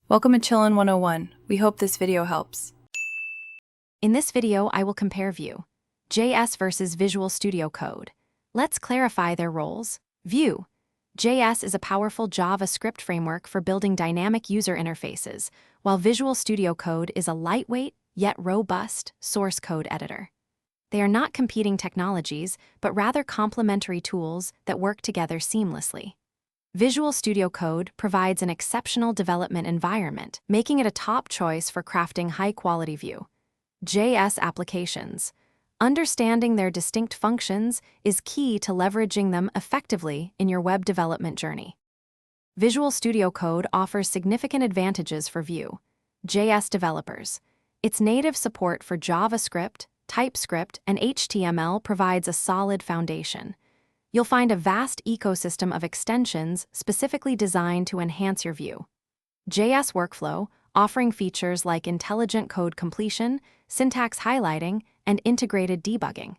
Welcome to Chillin' 101. We hope this video helps. In this video, I will compare Vue JS versus Visual Studio Code. Let's clarify their roles. Vue JS is a powerful JavaScript framework for building dynamic user interfaces, while Visual Studio Code is a lightweight, yet robust, source code editor. They are not competing technologies, but rather complementary tools that work together seamlessly. Visual Studio Code provides an exceptional development environment, making it a top choice for crafting high-quality Vue JS applications. Understanding their distinct functions is key to leveraging them effectively in your web development journey. Visual Studio Code offers significant advantages for Vue JS developers. Its native support for JavaScript, TypeScript, and HTML provides a solid foundation. You'll find a vast ecosystem of extensions specifically designed to enhance your Vue JS workflow, offering features like intelligent code completion, syntax highlighting, and integrated debugging.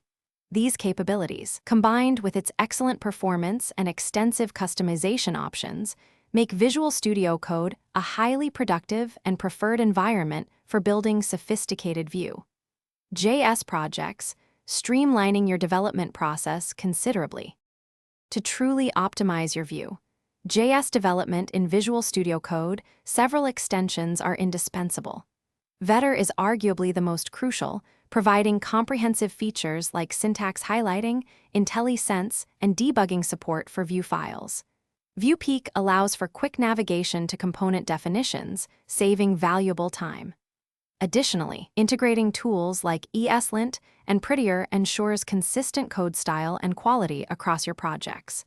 These capabilities, combined with its excellent performance and extensive customization options, make Visual Studio Code a highly productive and preferred environment for building sophisticated Vue JS projects, streamlining your development process considerably. To truly optimize your Vue JS development in Visual Studio Code, several extensions are indispensable. Vetter is arguably the most crucial, providing comprehensive features like syntax highlighting, IntelliSense, and debugging support for Vue files. VuePeek allows for quick navigation to component definitions, saving valuable time. Additionally, integrating tools like ESLint and Prettier ensures consistent code style and quality across your projects.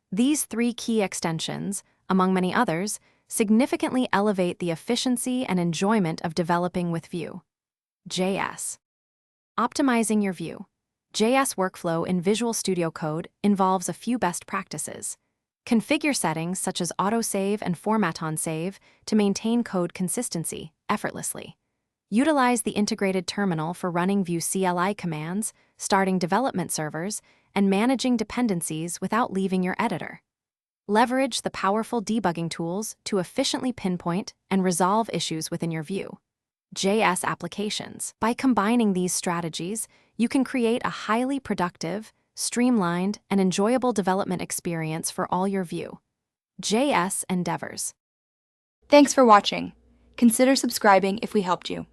These three key extensions, among many others, significantly elevate the efficiency and enjoyment of developing with Vue JS. Optimizing your Vue JS workflow in Visual Studio Code involves a few best practices. Configure settings such as autosave and format on save to maintain code consistency effortlessly. Utilize the integrated terminal for running Vue CLI commands, starting development servers, and managing dependencies without leaving your editor. Leverage the powerful debugging tools to efficiently pinpoint and resolve issues within your Vue JS applications. By combining these strategies, you can create a highly productive, streamlined, and enjoyable development experience for all your Vue JS endeavors. Thanks for watching. Consider subscribing if we helped you.